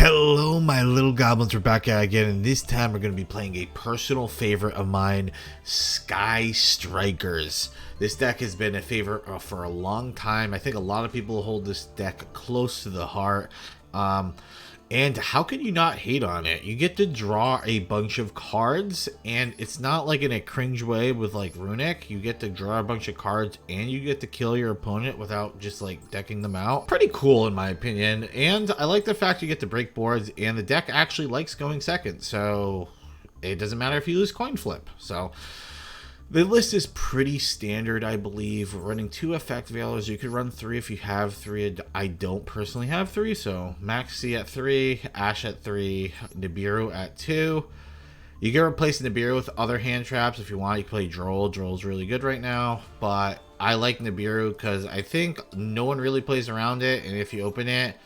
Hello, my little goblins. We're back at it again, and this time we're going to be playing a personal favorite of mine, Sky Strikers. This deck has been a favorite for a long time. I think a lot of people hold this deck close to the heart. And how can you not hate on it? You get to draw a bunch of cards, and it's not like in a cringe way with like Runic. You get to draw a bunch of cards, and you get to kill your opponent without just like decking them out. Pretty cool in my opinion, and I like the fact you get to break boards, and the deck actually likes going second, so it doesn't matter if you lose coin flip. So the list is pretty standard, I believe. We're running 2 effect veilers. You could run 3 if you have 3. I don't personally have 3, so Maxi at 3, Ash at 3, Nibiru at 2. You can replace Nibiru with other hand traps if you want. You can play Droll. Droll's really good right now, but I like Nibiru because I think no one really plays around it, and if you open it,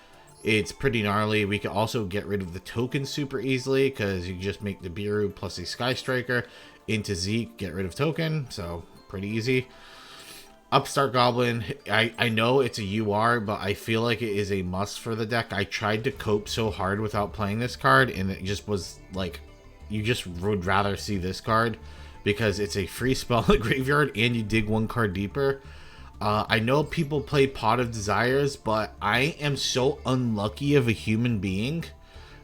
it's pretty gnarly. We can also get rid of the token super easily because you can just make Nibiru plus a Sky Striker into Zeke, get rid of token, so pretty easy. Upstart Goblin, I know it's a UR, but I feel like it is a must for the deck. I tried to cope so hard without playing this card, and it just was like, you just would rather see this card because it's a free spell in the graveyard and you dig 1 card deeper. I know people play Pot of Desires, but I am so unlucky of a human being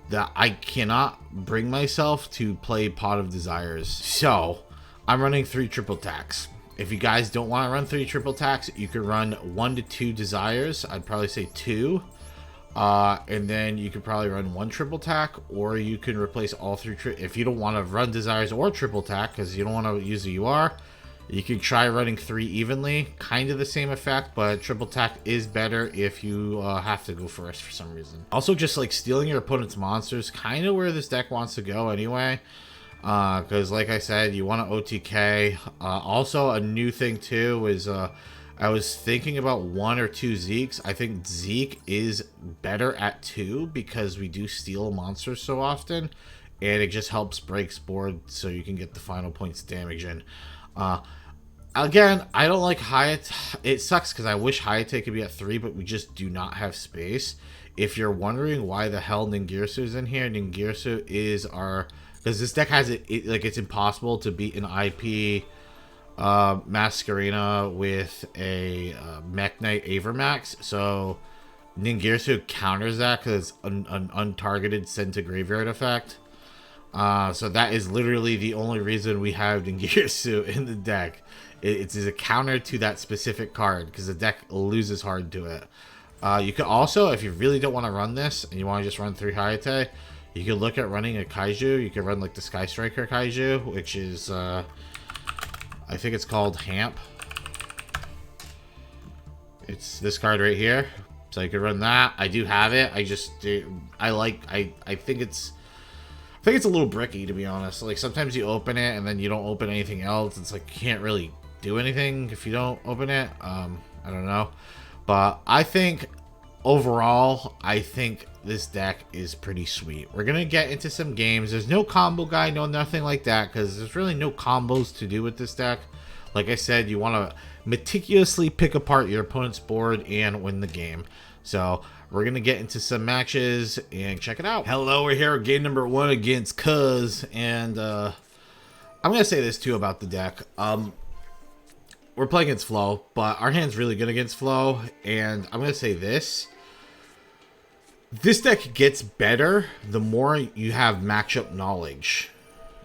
that I cannot bring myself to play Pot of Desires. So I'm running 3 triple attacks. If you guys don't want to run 3 triple attacks, you could run 1 to 2 Desires. I'd probably say 2. And then you could probably run 1 triple attack, or you can replace all 3. If you don't want to run Desires or triple attack because you don't want to use a UR, you can try running 3 evenly, kind of the same effect, but triple attack is better if you have to go first for some reason. Also, just like stealing your opponent's monsters, kind of where this deck wants to go anyway, because like I said, you want to OTK. Also, a new thing too is I was thinking about 1 or 2 Zekes. I think Zeke is better at 2 because we do steal monsters so often, and it just helps breaks board so you can get the final points damage in. Again, I don't like Hayate. It sucks because I wish Hayate could be at 3, but we just do not have space. If you're wondering why the hell Ningirsu is in here, Ningirsu is our, because this deck has it like it's impossible to beat an IP Masquerena with a Mech Knight Avermax. So Ningirsu counters that because it's an untargeted send to graveyard effect. So that is literally the only reason we have Ningirsu in the deck. It's a counter to that specific card because the deck loses hard to it. You could also, if you really don't want to run this and you want to just run 3 Hayate, you could look at running a Kaiju. You could run like the Sky Striker Kaiju, which is, I think it's called Hamp. It's this card right here. So you could run that. I do have it. I think it's a little bricky, to be honest. Like, sometimes you open it and then you don't open anything else. It's like you can't really do anything if you don't open it. I don't know. But I think, overall, I think this deck is pretty sweet. We're going to get into some games. There's no combo guide, no nothing like that, because there's really no combos to do with this deck. Like I said, you want to meticulously pick apart your opponent's board and win the game. So we're going to get into some matches and check it out. Hello, we're here at game number 1 against Cuz. And I'm going to say this too about the deck. We're playing against Flow, but our hand's really good against Flow. And I'm going to say this. This deck gets better the more you have matchup knowledge.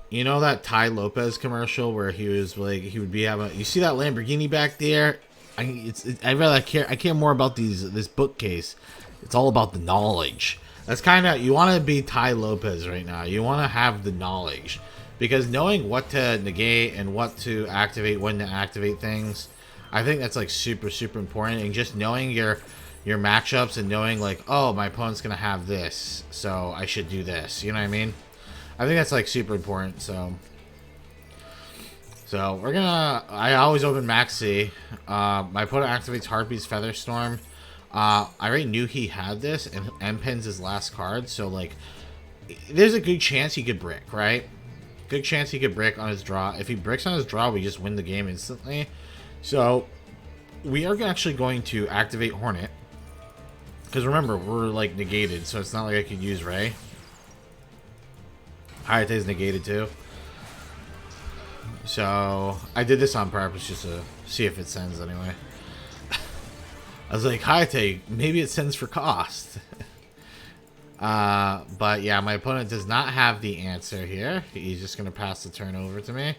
You know that Ty Lopez commercial where he was like, he would be having, you see that Lamborghini back there? I care more about this bookcase. It's all about the knowledge. That's kind of, you want to be Ty Lopez right now. You want to have the knowledge, because knowing what to negate and what to activate, when to activate things, I think that's like super important. And just knowing your matchups and knowing like, oh, my opponent's gonna have this, so I should do this. You know what I mean? I think that's like super important. So we're gonna, I always open Maxi. My opponent activates Harpy's Featherstorm. I already knew he had this, and M-Pen's his last card, so like, there's a good chance he could brick, right? Good chance he could brick on his draw. If he bricks on his draw, we just win the game instantly. So we are actually going to activate Hornet. Because remember, we're like negated, so it's not like I could use Ray. Hayate is negated too. So I did this on purpose just to see if it sends anyway. I was like, Hayate, maybe it sends for cost. But yeah, my opponent does not have the answer here. He's just going to pass the turn over to me.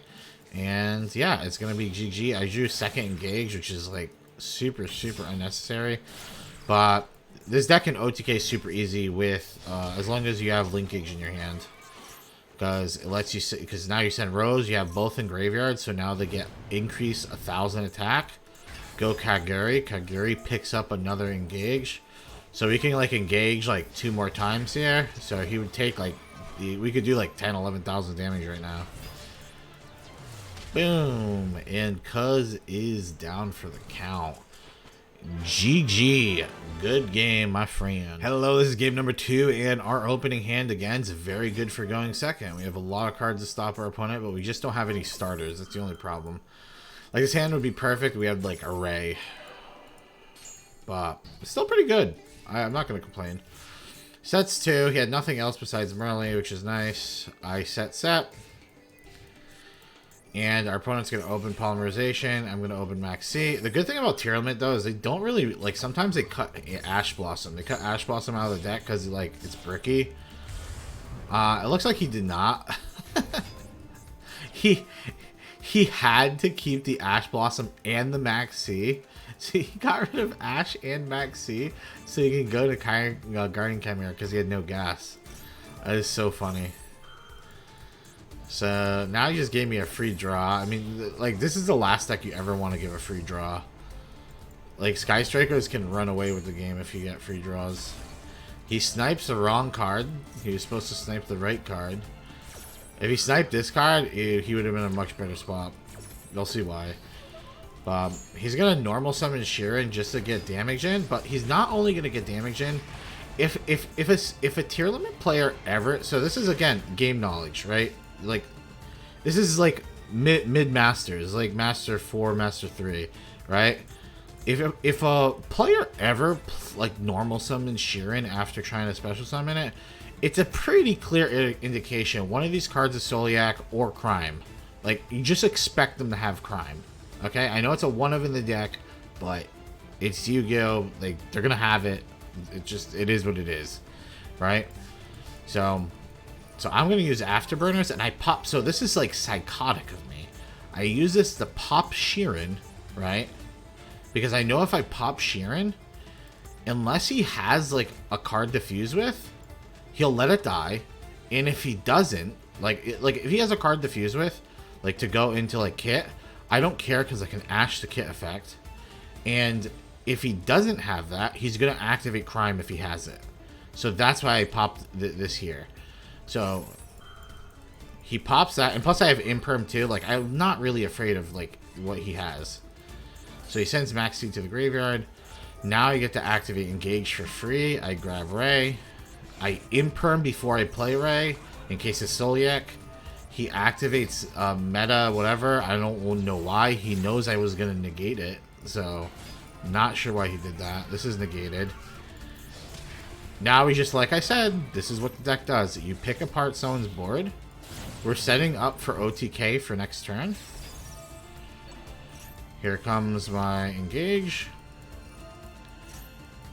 And yeah, it's going to be GG. I drew second engage, which is like super, super unnecessary. But this deck can OTK super easy with, as long as you have linkage in your hand. Because it lets you, because now you send Rose, you have both in graveyard, so now they get increase 1,000 attack. Go Kaguri. Kaguri picks up another engage. So we can like engage like 2 more times here. So he would take like, we could do like 10, 11,000 damage right now. Boom. And Cuz is down for the count. GG. Good game, my friend. Hello, this is game number 2, and our opening hand again is very good for going second. We have a lot of cards to stop our opponent, but we just don't have any starters. That's the only problem. Like, this hand would be perfect. We had like Array, but it's still pretty good. I'm not going to complain. Sets 2. He had nothing else besides Merlin, which is nice. I set. And our opponent's going to open Polymerization. I'm going to open Max C. The good thing about Tier Limit, though, is they don't really, like, sometimes they cut Ash Blossom. They cut Ash Blossom out of the deck because, like, it's bricky. It looks like he did not. He had to keep the Ash Blossom and the Max C. So he got rid of Ash and Max C so he can go to Guardian Chimera because he had no gas. That is so funny. So now he just gave me a free draw. I mean, like, this is the last deck you ever want to give a free draw. Like, Sky Strikers can run away with the game if you get free draws. He snipes the wrong card. He was supposed to snipe the right card. If he sniped this card, he would have been in a much better spot. You'll see why. He's going to normal summon Sheeran just to get damage in, but he's not only going to get damage in. If a tier limit player ever... So this is, again, game knowledge, right? Like, this is like mid masters, like Master 4, Master 3, right? If a player ever like normal summons Sheeran after trying to special summon it, it's a pretty clear indication one of these cards is Soliak or Crime. Like, you just expect them to have Crime. Okay, I know it's a one of in the deck, but it's Yu-Gi-Oh! Like, they're gonna have it. It is what it is, right? So I'm going to use Afterburners, and I pop... So this is, like, psychotic of me. I use this to pop Sheeran, right? Because I know if I pop Sheeran, unless he has, like, a card to fuse with, he'll let it die. And if he doesn't, like if he has a card to fuse with, like, to go into, like, Kit, I don't care because I can Ash the Kit effect. And if he doesn't have that, he's going to activate Crime if he has it. So that's why I popped this here. So he pops that, and plus I have Imperm too. Like, I'm not really afraid of like what he has. So he sends Maxi to the graveyard. Now I get to activate Engage for free. I grab Ray. I Imperm before I play Ray in case it's Soliak. He activates Meta, whatever. I don't know why. He knows I was gonna negate it, so not sure why he did that. This is negated. Now we just, like I said, this is what the deck does. You pick apart someone's board. We're setting up for OTK for next turn. Here comes my Engage.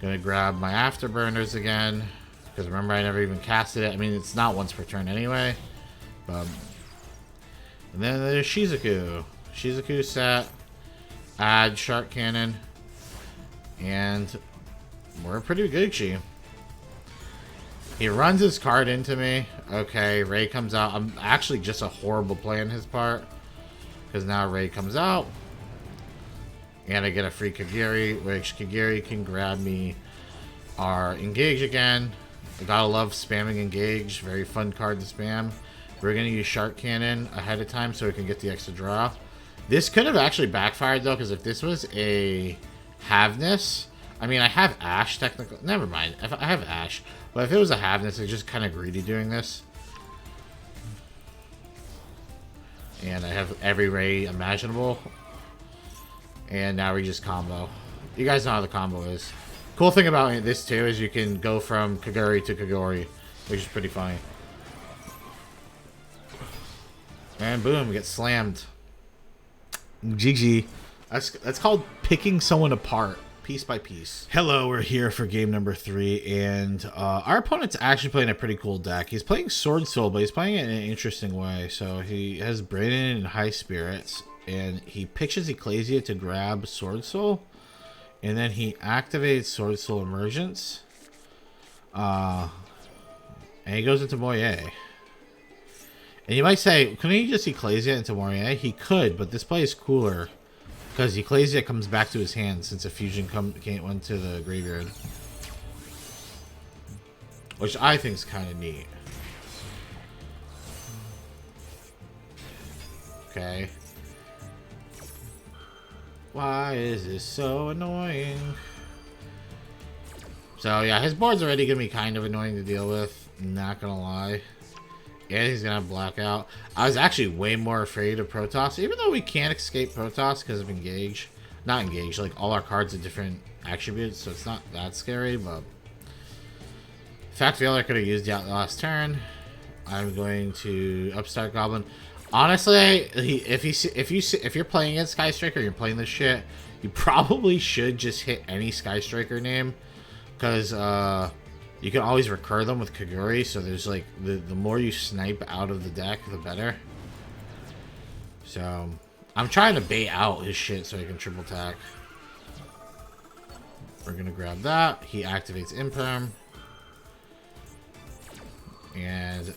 Gonna grab my Afterburners again. Because remember, I never even casted it. I mean, it's not once per turn anyway. And then there's Shizuku. Shizuku set. Add Shark Cannon. And we're pretty good, G. He runs his card into me. Okay, Ray comes out. I'm actually just a horrible play on his part. Because now Ray comes out. And I get a free Kagiri, which Kagiri can grab me our Engage again. I gotta love spamming Engage. Very fun card to spam. We're gonna use Shark Cannon ahead of time so we can get the extra draw. This could have actually backfired though, because if this was a Havness... I mean, I have Ash, technically. Never mind. I have Ash. But if it was a Havness, it's just kind of greedy doing this. And I have every Ray imaginable. And now we just combo. You guys know how the combo is. Cool thing about this too is you can go from Kaguri to Kagori, which is pretty funny. And boom, get slammed. GG. That's called picking someone apart, piece by piece. Hello, we're here for game number 3, and our opponent's actually playing a pretty cool deck. He's playing Sword Soul, but he's playing it in an interesting way. So he has Brandon and High Spirits, and he pitches Ecclesia to grab Sword Soul, and then he activates Sword Soul Emergence, and he goes into Moye. And you might say, couldn't he just Ecclesia into Moye? He could, but this play is cooler because Ecclesia comes back to his hand since a fusion went to the graveyard, which I think is kind of neat. Okay. Why is this so annoying? So yeah, his board's already gonna be kind of annoying to deal with. Not gonna lie. Yeah, he's gonna have Blackout. I was actually way more afraid of Protoss, even though we can't escape Protoss because of Engage. Not Engage, like all our cards have different attributes, so it's not that scary, but Fact Veiler could have used that last turn. I'm going to Upstart Goblin. Honestly, if you're playing against Sky Striker, you're playing this shit, you probably should just hit any Sky Striker name, because you can always recur them with Kaguri, so there's like, the more you snipe out of the deck, the better. So, I'm trying to bait out his shit so he can triple attack. We're gonna grab that. He activates Imperm. And,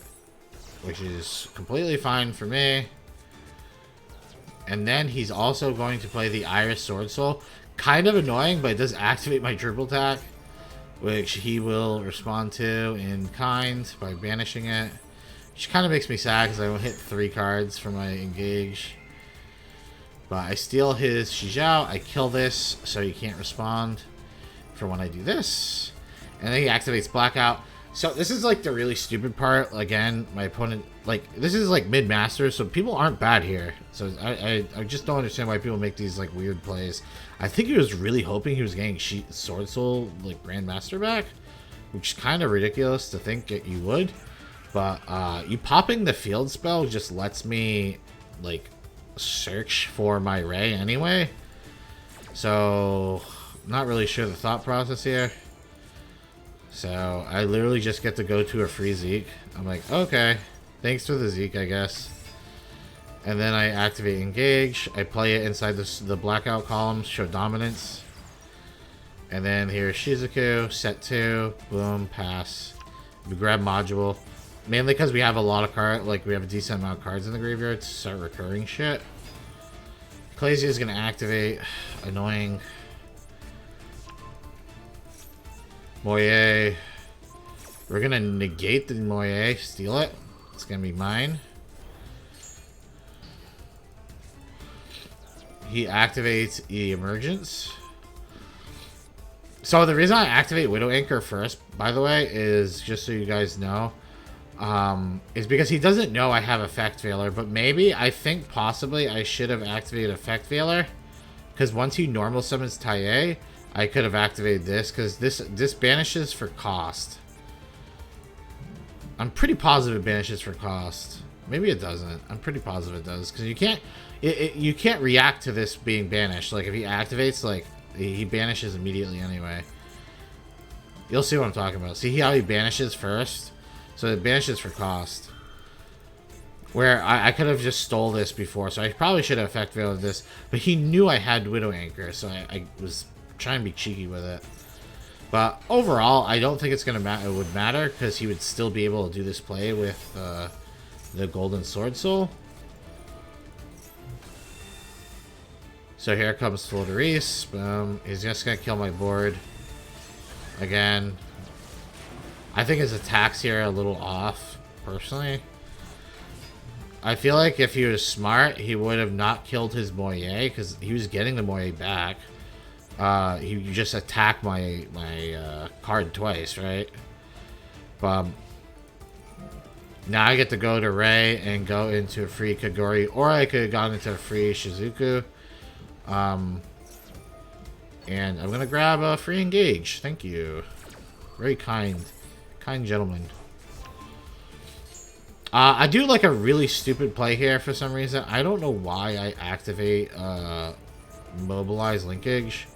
which is completely fine for me. And then he's also going to play the Iris Sword Soul. Kind of annoying, but it does activate my triple attack, which he will respond to in kind by banishing it. Which kind of makes me sad because I will hit 3 cards for my Engage. But I steal his Yugioh, I kill this, so he can't respond for when I do this. And then he activates Blackout. So this is like the really stupid part. Again, my opponent, like, this is like mid-master, so people aren't bad here. So I just don't understand why people make these like weird plays. I think he was really hoping he was getting Sword Soul like Grandmaster back, which is kind of ridiculous to think that you would. But you popping the field spell just lets me like search for my Ray anyway. So not really sure the thought process here. So I literally just get to go to a free Zeke. I'm like, okay, thanks for the Zeke, I guess. And then I activate Engage. I play it inside the Blackout column, show dominance. And then here's Shizuku, set 2, boom, pass. We grab module. Mainly because we have a lot of cards, like we have a decent amount of cards in the graveyard to start recurring shit. Ecclesia is going to activate. Annoying. Moye. We're going to negate the Moye, steal it. It's going to be mine. He activates Emergence. So the reason I activate Widow Anchor first, by the way, is just so you guys know, is because he doesn't know I have Effect Veiler, but maybe, I think possibly I should have activated Effect Veiler, because once he normal summons Taie, I could have activated this, because this banishes for cost. I'm pretty positive it banishes for cost. Maybe it doesn't. I'm pretty positive it does, because you can't react to this being banished. Like if he activates, like he banishes immediately anyway. You'll see what I'm talking about. See how he banishes first? So it banishes for cost. Where I could have just stole this before, so I probably should have Effect Veiled this. But he knew I had Widow Anchor, so I was trying to be cheeky with it. But overall, I don't think it's gonna it would matter, because he would still be able to do this play with the Golden Sword Soul. So here comes Floderice. Boom. He's just gonna kill my board again. I think his attacks here are a little off, personally. I feel like if he was smart, he would have not killed his Moye, because he was getting the Moye back. He just attacked my card twice, right? But now I get to go to Ray and go into a free Kaguri, or I could have gone into a free Shizuku. And I'm gonna grab a free engage. Thank you. Very kind gentleman. I do like a really stupid play here for some reason. I don't know why I activate mobilize linkage.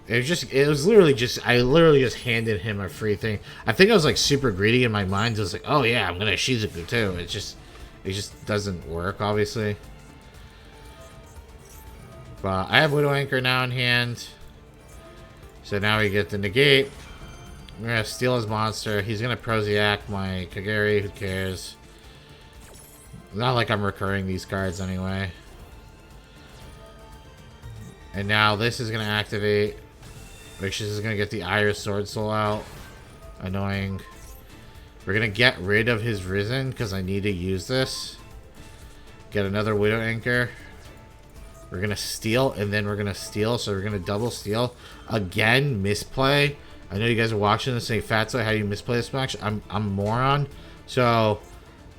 It was literally just, I literally just handed him a free thing. I think I was like super greedy in my mind. I was like, oh yeah, I'm gonna Shizuku too. It just doesn't work, obviously. But I have Widow Anchor now in hand. So now we get the negate. We're gonna steal his monster. He's gonna Proziac my Kagari, who cares? Not like I'm recurring these cards anyway. And now this is gonna activate. Which is gonna get the Iris Sword Soul out. Annoying. We're gonna get rid of his Risen because I need to use this. Get another Widow Anchor. We're gonna steal and then we're gonna steal, so we're gonna double steal. Again, misplay. I know you guys are watching this saying, Fatso, how do you misplay this match? I'm a moron. So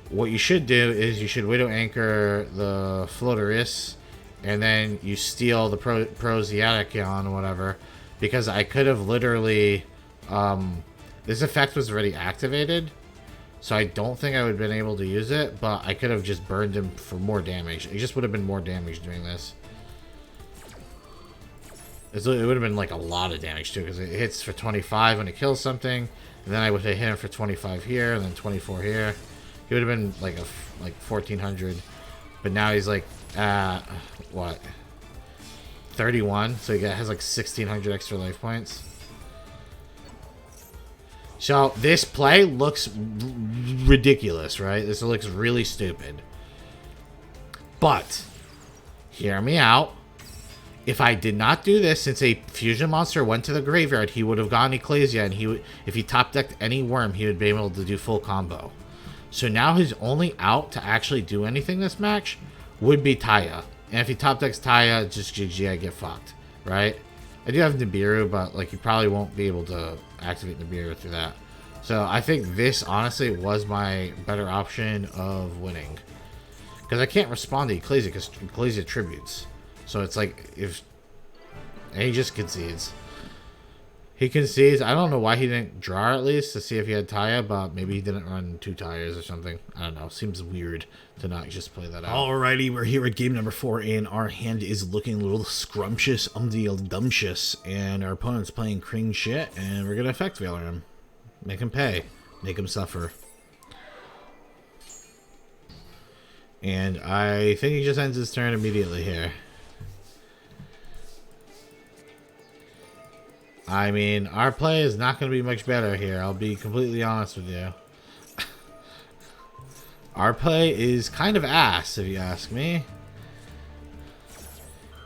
what you should do is you should Widow Anchor the Floateris and then you steal the Proziaticon or whatever. Because I could have literally this effect was already activated. So I don't think I would have been able to use it, but I could have just burned him for more damage. It just would have been more damage doing this. It would have been like a lot of damage too, because it hits for 25 when it kills something, and then I would have hit him for 25 here, and then 24 here. He would have been like 1400, but now he's like what, 31, so he has like 1600 extra life points. So this play looks ridiculous, right? This looks really stupid. But hear me out. If I did not do this, since a fusion monster went to the graveyard, he would have gone Ecclesia, and if he top decked any worm, he would be able to do full combo. So now his only out to actually do anything this match would be Taya. And if he top decks Taya, just GG, I get fucked, right? I do have Nibiru, but like you probably won't be able to activate Nibiru through that. So I think this honestly was my better option of winning. Because I can't respond to Ecclesia because Ecclesia tributes. So it's like if... And he just concedes. He concedes. I don't know why he didn't draw at least to see if he had Taya, but maybe he didn't run 2 tires or something. I don't know. Seems weird to not just play that out. Alrighty, we're here at game number 4, and our hand is looking a little scrumptious, dumptious, and our opponent's playing Kring shit, and we're gonna effect veiler him. Make him pay. Make him suffer. And I think he just ends his turn immediately here. I mean, our play is not going to be much better here. I'll be completely honest with you. Our play is kind of ass, if you ask me.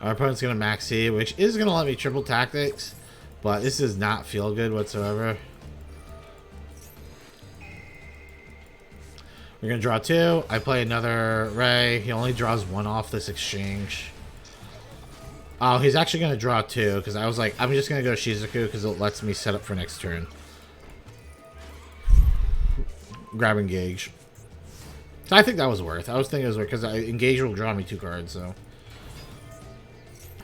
Our opponent's going to max C, which is going to let me triple tactics. But this does not feel good whatsoever. We're going to draw 2. I play another Ray. He only draws 1 off this exchange. Oh, he's actually going to draw 2, because I was like, I'm just going to go Shizuku, because it lets me set up for next turn. Grab Engage. So I think that was worth. I was thinking it was worth, because Engage will draw me 2 cards, so.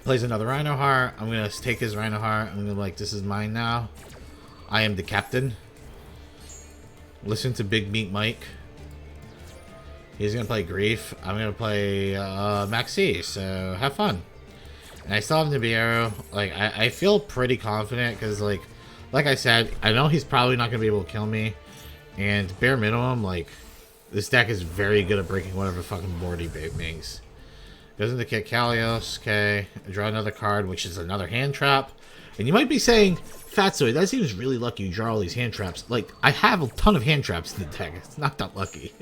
Plays another Rhino Heart. I'm going to take his Rhino Heart. I'm going to be like, this is mine now. I am the captain. Listen to Big Meat Mike. He's going to play Grief. I'm going to play Maxi, so have fun. And I still have Nibiru. Like, I feel pretty confident because, like I said, I know he's probably not going to be able to kill me. And bare minimum, like, this deck is very good at breaking whatever fucking board he makes. Goes into Kit Kalios. Okay. I draw another card, which is another hand trap. And you might be saying, Fatsoy, that seems really lucky you draw all these hand traps. Like, I have a ton of hand traps in the deck. It's not that lucky.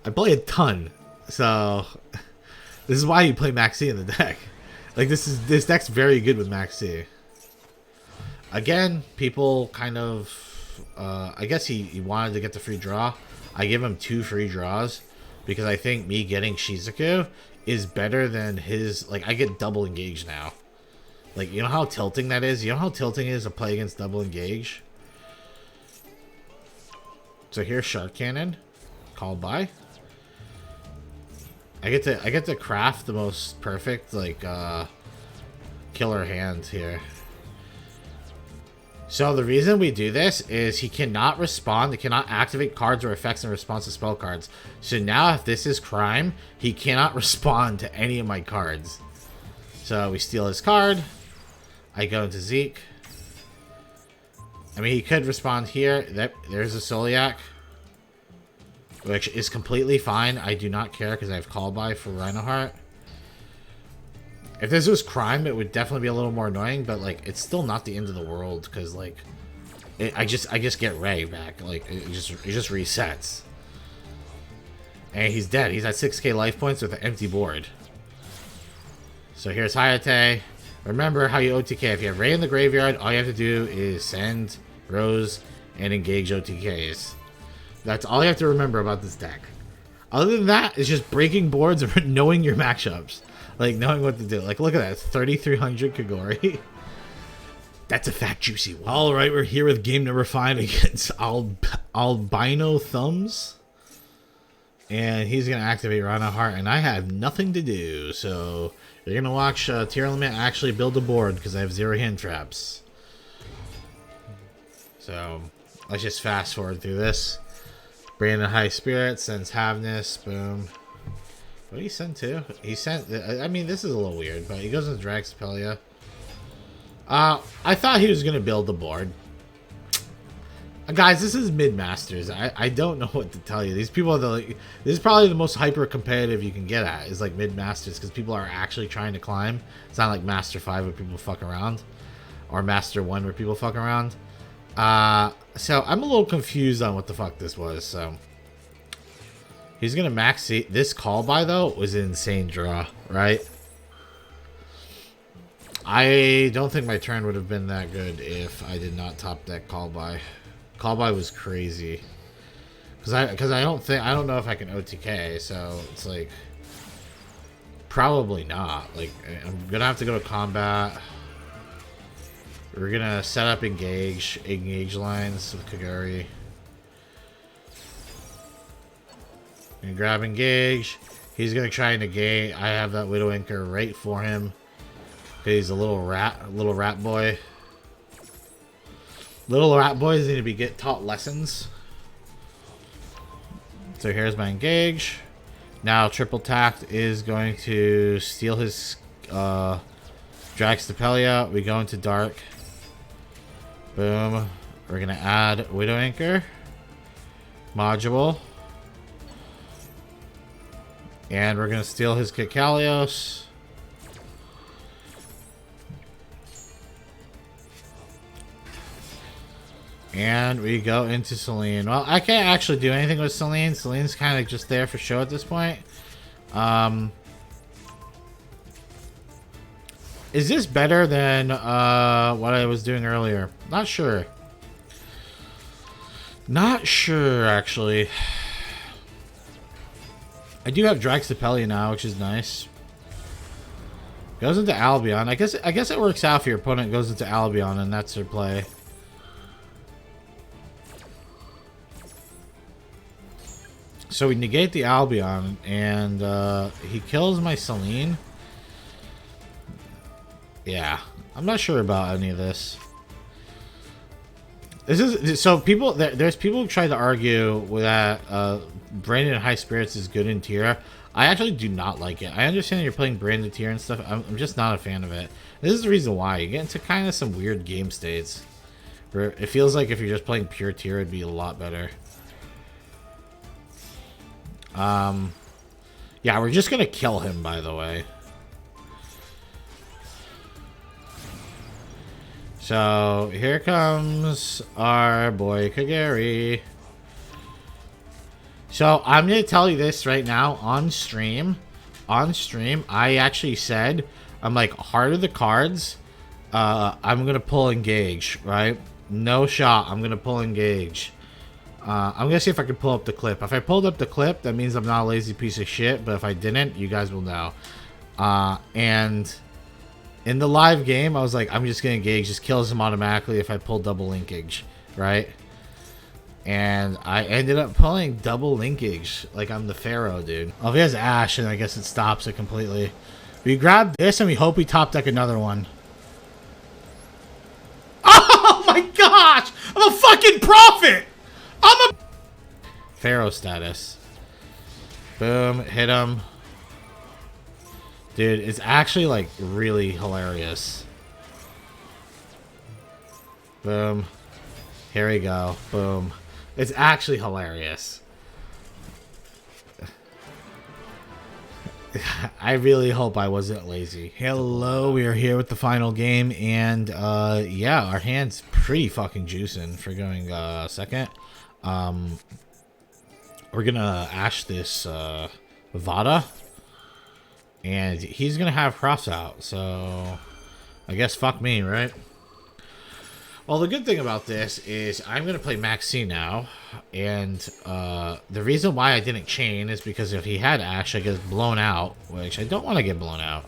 I play a ton. So, this is why you play Maxi in the deck. Like, this deck's very good with Maxi. Again, people kind of... I guess he wanted to get the free draw. I give him 2 free draws. Because I think me getting Shizuku is better than his... Like, I get double engage now. Like, you know how tilting that is? You know how tilting it is to play against double engage? So here's Shark Cannon. Called by. I get to craft the most perfect, like, killer hand here. So the reason we do this is he cannot respond. He cannot activate cards or effects in response to spell cards. So now if this is crime, he cannot respond to any of my cards. So we steal his card. I go into Zeke. I mean, he could respond here. There's a Soliak, which is completely fine. I do not care because I have call by for Reinhardt. If this was crime, it would definitely be a little more annoying, but like it's still not the end of the world because like I just get Ray back. Like it just resets. And he's dead. He's at 6k life points with an empty board. So here's Hayate. Remember how you OTK. If you have Ray in the graveyard, all you have to do is send Rose and engage OTKs. That's all you have to remember about this deck. Other than that, it's just breaking boards and knowing your matchups. Like, knowing what to do. Like, look at that. It's 3,300 Kagori. That's a fat, juicy one. Alright, we're here with game number 5 against Albino Thumbs. And he's going to activate Reinhardt, and I have nothing to do. So, you're going to watch Tier Element actually build a board, because I have 0 hand traps. So, let's just fast forward through this. Brandon High Spirit sends Havness. Boom. What did he send to? He sent... I mean, this is a little weird, but he goes into Draxpelia. I thought he was going to build the board. Guys, this is mid-masters. I don't know what to tell you. These people are like... This is probably the most hyper-competitive you can get at, is like mid-masters, because people are actually trying to climb. It's not like Master 5 where people fuck around. Or Master 1 where people fuck around. So I'm a little confused on what the fuck this was, so... He's gonna max it. This call by though was an insane draw, right? I don't think my turn would have been that good if I did not top deck call by. Call by was crazy. Cause I don't know if I can OTK, so it's like probably not. Like I'm gonna have to go to combat. We're gonna set up engage lines with Kaguri. And grab engage. He's gonna try and negate. I have that Widow Anchor right for him. He's a little rat boy. Little rat boys need to be taught lessons. So here's my engage. Now triple tact is going to steal his Draxpelia. We go into dark. Boom. We're gonna add Widow Anchor. Module. And we're going to steal his Kikalios. And we go into Celine. Well, I can't actually do anything with Celine. Celine's kind of just there for show at this point. Is this better than what I was doing earlier? Not sure. Not sure, actually. I do have Draxpelia now, which is nice. Goes into Albion. I guess it works out if your opponent goes into Albion and that's their play. So we negate the Albion and he kills my Celine. Yeah, I'm not sure about any of this. This is so people. There's people who try to argue that Brandon High Spirits is good in tier. I actually do not like it. I understand you're playing Brandon tier and stuff. I'm just not a fan of it. This is the reason why you get into kind of some weird game states where it feels like if you're just playing pure tier, it'd be a lot better. Yeah, we're just gonna kill him, by the way. So here comes our boy Kaguri. So I'm gonna tell you this right now on stream. I actually said, I'm like, heart of the cards, I'm gonna pull engage, right? No shot, I'm gonna pull engage. I'm gonna see if I can pull up the clip. If I pulled up the clip, that means I'm not a lazy piece of shit, but if I didn't, you guys will know. And in the live game, I was like, I'm just gonna engage, just kills him automatically if I pull double linkage, right? And I ended up pulling double linkage, like I'm the Pharaoh, dude. Oh, if he has Ash, and I guess it stops it completely. We grab this and we hope we top deck another one. I'm a fucking prophet! I'm a... Pharaoh status. Boom, hit him. Dude, it's actually, like, really hilarious. Boom. Here we go. Boom. It's actually hilarious. I really hope I wasn't lazy. Hello, we are here with the final game, and yeah, our hand's pretty fucking juicing for going second. We're gonna ash this Vada, and he's gonna have cross out, so I guess fuck me, right? Well, the good thing about this is I'm going to play Maxi now, and the reason why I didn't chain is because if he had Ash, I get blown out, which I don't want to get blown out.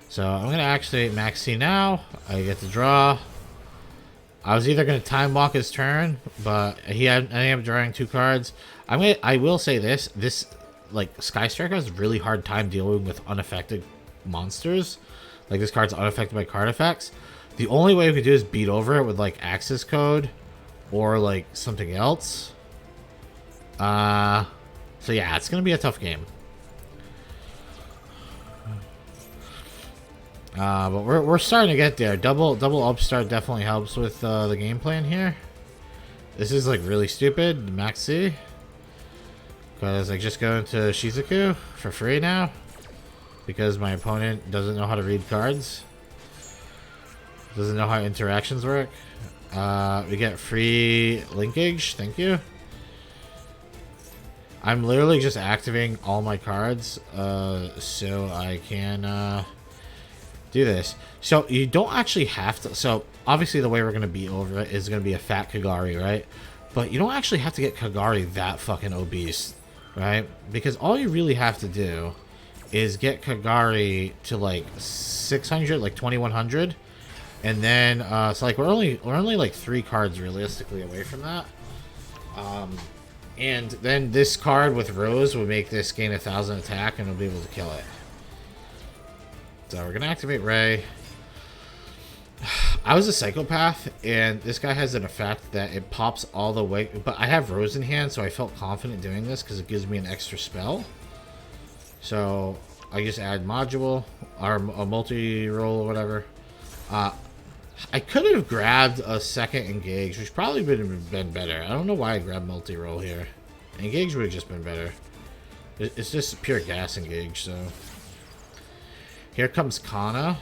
So I'm going to activate Maxi now. I get to draw. I was either going to time walk his turn, but I ended up drawing 2 cards. I will say this like Sky Striker has a really hard time dealing with unaffected monsters. Like this card's unaffected by card effects. The only way we could do is beat over it with like access code or like something else. So yeah, it's gonna be a tough game. But we're starting to get there. Double upstart definitely helps with the game plan here. This is like really stupid, Maxi, because I just go into Shizuku for free now because my opponent doesn't know how to read cards. Doesn't know how interactions work. We get free linkage. Thank you. I'm literally just activating all my cards so I can do this. So you don't actually have to. So obviously the way we're going to beat over it is going to be a fat Kagari, right? But you don't actually have to get Kagari that fucking obese, right? Because all you really have to do is get Kagari to like 600, like 2100. And then, so like we're only like 3 cards realistically away from that. And then this card with Rose will make this gain 1000 attack, and we'll be able to kill it. So we're gonna activate Ray. I was a psychopath, and this guy has an effect that it pops all the way. But I have Rose in hand, so I felt confident doing this because it gives me an extra spell. So I just add module or a multi-roll or whatever. I could have grabbed a second engage, which probably would have been better. I don't know why I grabbed multi-roll here. Engage would have just been better. It's just pure gas engage, so. Here comes Kana.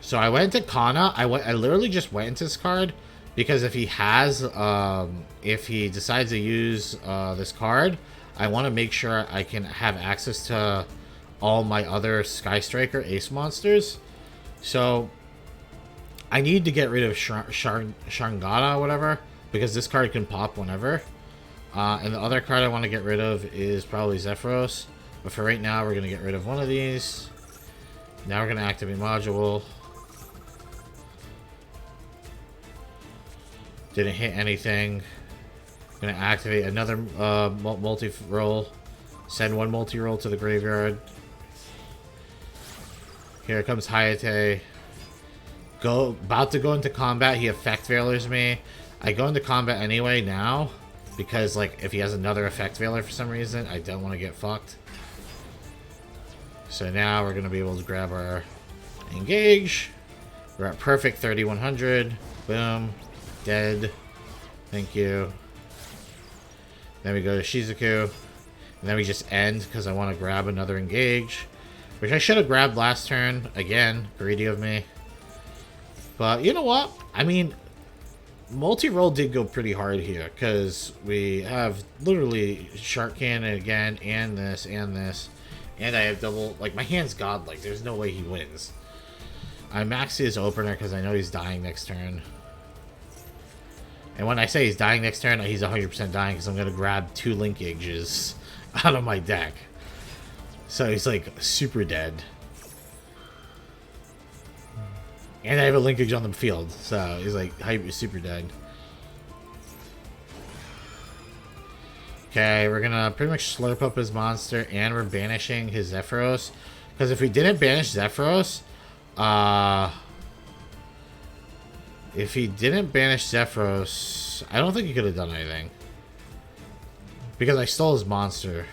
So I went into Kana. I literally just went into this card because if he has, if he decides to use this card, I want to make sure I can have access to all my other Sky Striker Ace monsters. So I need to get rid of Shangana or whatever, because this card can pop whenever. And the other card I want to get rid of is probably Zephyros. But for right now, we're going to get rid of one of these. Now we're going to activate module. Didn't hit anything. Going to activate another multi-roll. Send 1 multi-roll to the graveyard. Here comes Hayate. About to go into combat. He effect veilers me. I go into combat anyway now because like if he has another effect veiler for some reason, I don't want to get fucked. So now we're gonna be able to grab our engage. We're at perfect 3100. Boom. Dead. Thank you. Then we go to Shizuku. And then we just end because I want to grab another engage. Which I should have grabbed last turn. Again, greedy of me. But you know what? I mean, multi-roll did go pretty hard here. Because we have literally Shark Cannon again. And this. And this. And I have double... Like, my hand's godlike. There's no way he wins. I maxed his opener because I know he's dying next turn. And when I say he's dying next turn, he's 100% dying because I'm going to grab 2 linkages out of my deck. So he's like super dead. And I have a linkage on the field, so he's like super dead. Okay, we're gonna pretty much slurp up his monster, and we're banishing his Zephyros. Because if we didn't banish Zephyros, If he didn't banish Zephyros, I don't think he could have done anything. Because I stole his monster.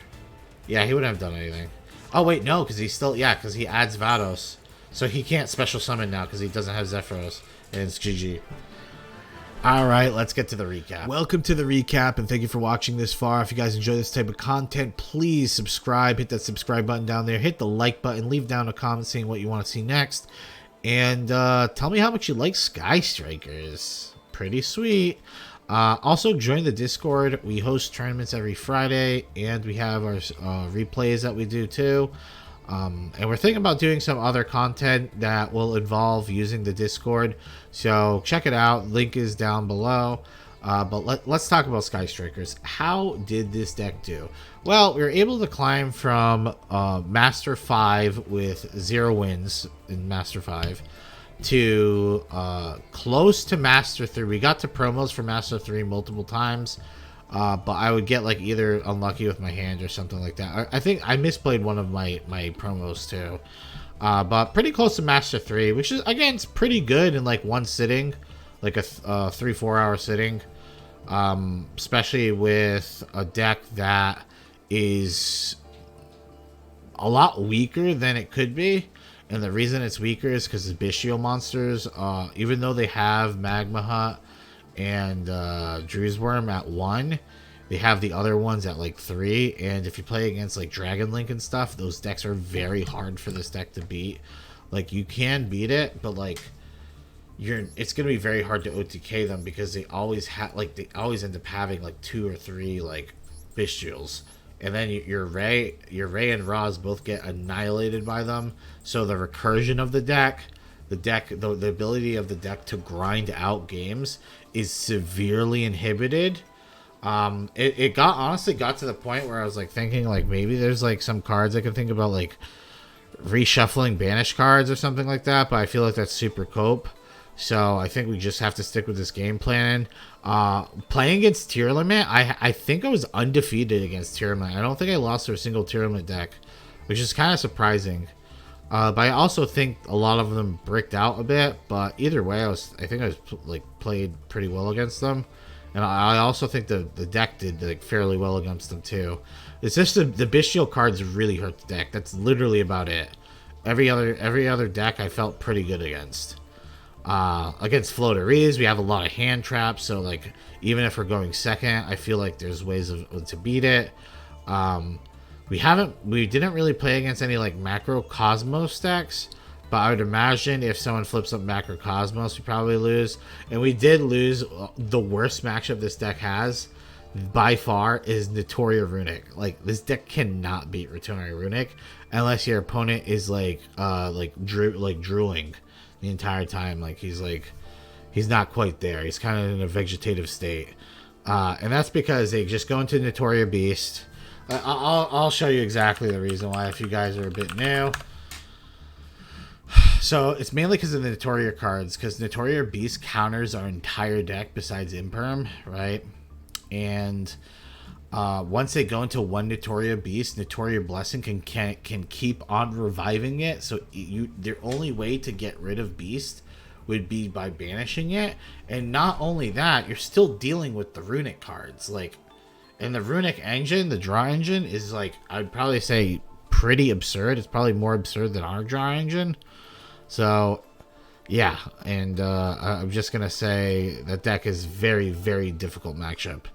Yeah, he wouldn't have done anything. Oh, wait, no, because he still... Yeah, because he adds Vados. So he can't special summon now because he doesn't have Zephyros. And it's GG. Alright, let's get to the recap. Welcome to the recap, and thank you for watching this far. If you guys enjoy this type of content, please subscribe. Hit that subscribe button down there. Hit the like button. Leave down a comment saying what you want to see next. And tell me how much you like Sky Strikers. Pretty sweet. Also, join the Discord. We host tournaments every Friday, and we have our replays that we do too. And we're thinking about doing some other content that will involve using the Discord. So check it out. Link is down below. But let's talk about Sky Strikers. How did this deck do? Well, we were able to climb from Master 5 with 0 wins in Master 5 to close to Master 3. We got to promos for Master 3 multiple times. But I would get like either unlucky with my hand or something like that. I think I misplayed one of my promos too. But pretty close to Master 3, which is, again, it's pretty good in like one sitting. Like a 3-4 hour sitting. Especially with a deck that is a lot weaker than it could be. And the reason it's weaker is because the Bestial monsters, even though they have Magma Hut and Drew's Worm at 1, they have the other ones at like 3. And if you play against like Dragon Link and stuff, those decks are very hard for this deck to beat. Like, you can beat it, but like it's gonna be very hard to OTK them because they always end up having like 2 or 3 like Bestials. And then your Ray and Roz both get annihilated by them. So the recursion of the deck, the ability of the deck to grind out games is severely inhibited. It honestly got to the point where I was like thinking like maybe there's like some cards I can think about like reshuffling banish cards or something like that, but I feel like that's super cope. So I think we just have to stick with this game plan. Playing against tier limit, I think I was undefeated against tier limit. I don't think I lost to a single tier limit deck, which is kind of surprising. But I also think a lot of them bricked out a bit. But either way, I think I was like played pretty well against them, and I also think the deck did like fairly well against them too. It's just the Bestial cards really hurt the deck. That's literally about it. Every other deck I felt pretty good against. Against Floateries, we have a lot of hand traps, so like even if we're going second, I feel like there's ways to beat it. We didn't really play against any like Macro Cosmos decks, but I would imagine if someone flips up Macro Cosmos, we probably lose. And we did lose. The worst matchup this deck has by far is Notoria Runic. Like, this deck cannot beat Notoria Runic unless your opponent is like drooling the entire time. Like he's not quite there. He's kind of in a vegetative state, and that's because they just go into Notoria Beast. I'll show you exactly the reason why if you guys are a bit new. So it's mainly because of the Notoria cards, because Notoria Beast counters our entire deck besides Imperm, right? And once they go into one Notoria Beast, Notoria Blessing can keep on reviving it. So their only way to get rid of Beast would be by banishing it. And not only that, you're still dealing with the Runic cards. Like, and the Runic engine, the draw engine, is like, I'd probably say pretty absurd. It's probably more absurd than our draw engine. So yeah, and I'm just gonna say that deck is very, very difficult matchup.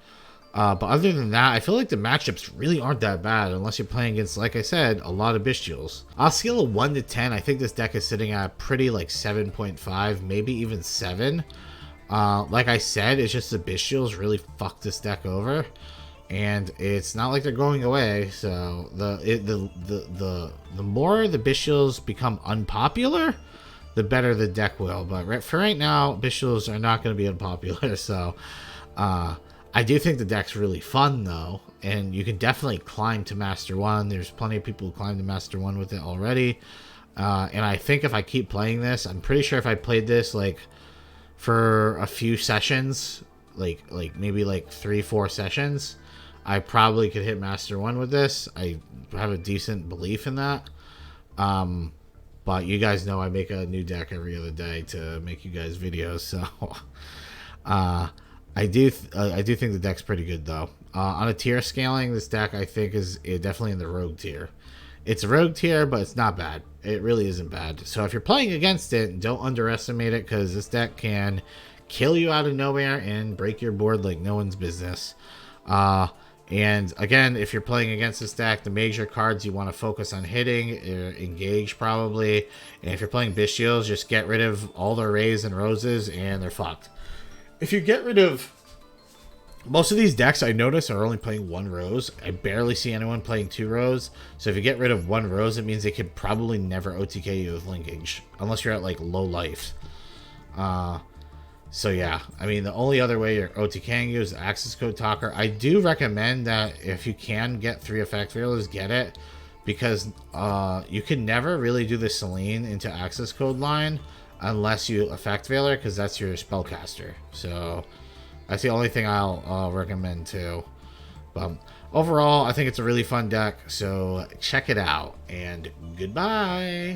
But other than that, I feel like the matchups really aren't that bad unless you're playing against, like I said, a lot of Bestials. On a scale of 1 to 10, I think this deck is sitting at pretty like 7.5, maybe even 7. Like I said, it's just the Bestials really fucked this deck over, and it's not like they're going away. So the more the Bestials become unpopular, the better the deck will. But for right now, Bestials are not going to be unpopular. So I do think the deck's really fun though, and you can definitely climb to Master 1. There's plenty of people who climb to Master 1 with it already. And I think if I keep playing this, I'm pretty sure if I played this like for a few sessions, like maybe like 3-4 sessions, I probably could hit Master 1 with this. I have a decent belief in that. But you guys know I make a new deck every other day to make you guys videos, so I do think the deck's pretty good though. On a tier scaling, this deck I think is definitely in the rogue tier. It's a rogue tier, but it's not bad. It really isn't bad. So if you're playing against it, don't underestimate it, because this deck can kill you out of nowhere and break your board like no one's business. And again, if you're playing against this deck, the major cards you want to focus on hitting, engage probably. And if you're playing Bestials, just get rid of all their Rays and Roses and they're fucked. If you get rid of... Most of these decks I notice are only playing 1 Rose. I barely see anyone playing 2 Rose. So if you get rid of 1 Rose, it means they could probably never OTK you with linkage. Unless you're at like low life. So yeah, I mean, the only other way you're OTKing you is Access Code Talker. I do recommend that if you can get 3 Effect Veilers, get it. Because you can never really do the Selene into Access Code line unless you Effect Veiler, because that's your spellcaster. So that's the only thing I'll recommend too. But overall, I think it's a really fun deck. So check it out, and goodbye.